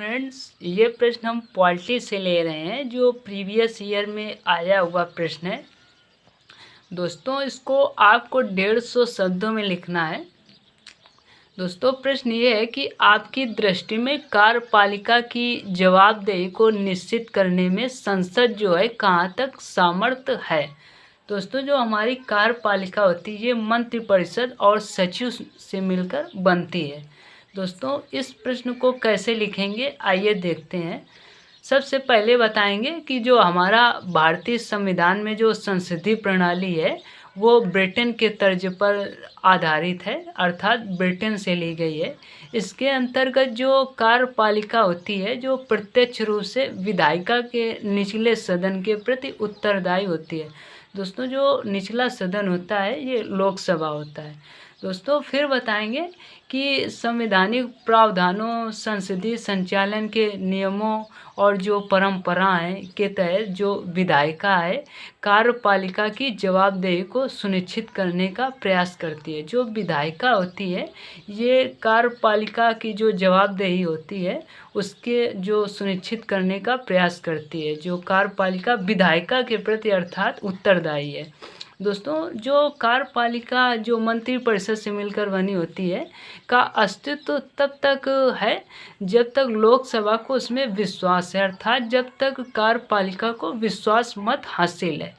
Friends, ये प्रश्न हम पॉलिटी से ले रहे हैं जो प्रीवियस ईयर में आया हुआ प्रश्न है। दोस्तों, इसको आपको 150 शब्दों में लिखना है। दोस्तों, प्रश्न ये है कि आपकी दृष्टि में कार्यपालिका की जवाबदेही को निश्चित करने में संसद जो है कहाँ तक सामर्थ्य है। दोस्तों, जो हमारी कार्यपालिका होती है ये मंत्रिपरिषद और सचिव से मिलकर बनती है। दोस्तों, इस प्रश्न को कैसे लिखेंगे आइए देखते हैं। सबसे पहले बताएंगे कि जो हमारा भारतीय संविधान में जो संसदीय प्रणाली है वो ब्रिटेन के तर्ज पर आधारित है, अर्थात ब्रिटेन से ली गई है। इसके अंतर्गत जो कार्यपालिका होती है जो प्रत्यक्ष रूप से विधायिका के निचले सदन के प्रति उत्तरदायी होती है। दोस्तों, जो निचला सदन होता है ये लोकसभा होता है। दोस्तों, फिर बताएंगे कि संवैधानिक प्रावधानों, संसदीय संचालन के नियमों और जो परंपराएं के तहत जो विधायिका है कार्यपालिका की जवाबदेही को सुनिश्चित करने का प्रयास करती है। जो विधायिका होती है ये कार्यपालिका की जो जवाबदेही होती है उसके जो सुनिश्चित करने का प्रयास करती है। जो कार्यपालिका विधायिका के प्रति अर्थात उत्तरदायी है। दोस्तों, जो कार्यपालिका जो मंत्रिपरिषद से मिलकर बनी होती है का अस्तित्व तब तक है जब तक लोकसभा को उसमें विश्वास है, अर्थात जब तक कार्यपालिका को विश्वास मत हासिल है।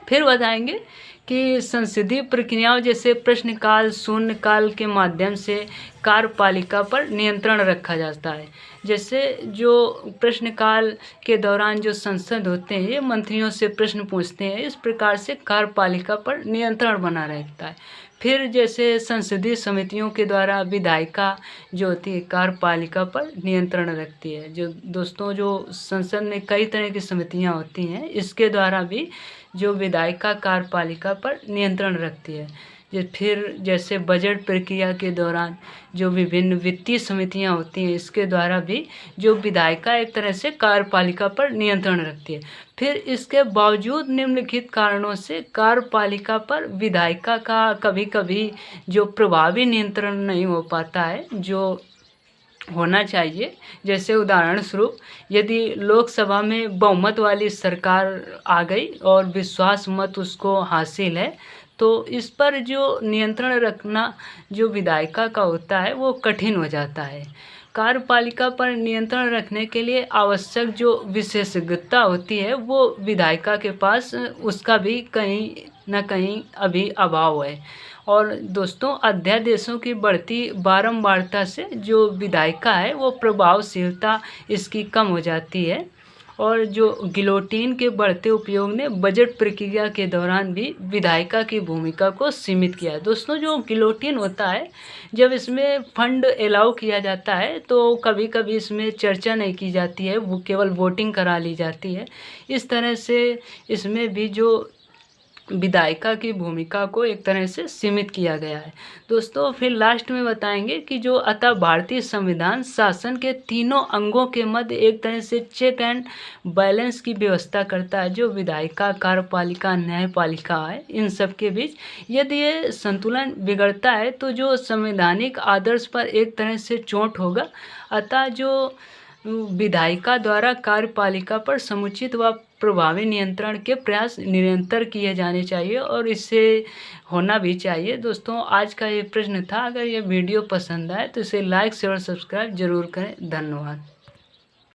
फिर बताएंगे कि संसदीय प्रक्रियाओं जैसे प्रश्नकाल, शून्यकाल के माध्यम से कार्यपालिका पर नियंत्रण रखा जाता है। जैसे जो प्रश्नकाल के दौरान जो संसद होते हैं ये मंत्रियों से प्रश्न पूछते हैं, इस प्रकार से कार्यपालिका पर नियंत्रण बना रहता है। फिर जैसे संसदीय समितियों के द्वारा विधायिका जो होती है कार्यपालिका पर नियंत्रण रखती है। जो दोस्तों, जो संसद में कई तरह की समितियां होती हैं इसके द्वारा भी जो विधायिका कार्यपालिका पर नियंत्रण रखती है। फिर जैसे बजट प्रक्रिया के दौरान जो विभिन्न वित्तीय समितियां होती हैं इसके द्वारा भी जो विधायिका एक तरह से कार्यपालिका पर नियंत्रण रखती है। फिर इसके बावजूद निम्नलिखित कारणों से कार्यपालिका पर विधायिका का कभी कभी जो प्रभावी नियंत्रण नहीं हो पाता है जो होना चाहिए। जैसे उदाहरण स्वरूप यदि लोकसभा में बहुमत वाली सरकार आ गई और विश्वास मत उसको हासिल है तो इस पर जो नियंत्रण रखना जो विधायिका का होता है वो कठिन हो जाता है। कार्यपालिका पर नियंत्रण रखने के लिए आवश्यक जो विशेषज्ञता होती है वो विधायिका के पास उसका भी कहीं न कहीं अभी अभाव है। और दोस्तों, अध्यादेशों की बढ़ती बारंबारता से जो विधायिका है वो प्रभावशीलता इसकी कम हो जाती है। और जो गिलोटीन के बढ़ते उपयोग ने बजट प्रक्रिया के दौरान भी विधायिका की भूमिका को सीमित किया है। दोस्तों, जो गिलोटीन होता है जब इसमें फंड अलाउ किया जाता है तो कभी कभी इसमें चर्चा नहीं की जाती है, वो केवल वोटिंग करा ली जाती है। इस तरह से इसमें भी जो विधायिका की भूमिका को एक तरह से सीमित किया गया है। दोस्तों, फिर लास्ट में बताएंगे कि जो अतः भारतीय संविधान शासन के तीनों अंगों के मध्य एक तरह से चेक एंड बैलेंस की व्यवस्था करता है। जो विधायिका, कार्यपालिका, न्यायपालिका है इन सब के बीच यदि ये संतुलन बिगड़ता है तो जो संवैधानिक आदर्श पर एक तरह से चोट होगा। अतः जो विधायिका द्वारा कार्यपालिका पर समुचित व प्रभावी नियंत्रण के प्रयास निरंतर किए जाने चाहिए और इससे होना भी चाहिए। दोस्तों, आज का ये प्रश्न था। अगर ये वीडियो पसंद आए तो इसे लाइक शेयर और सब्सक्राइब जरूर करें। धन्यवाद।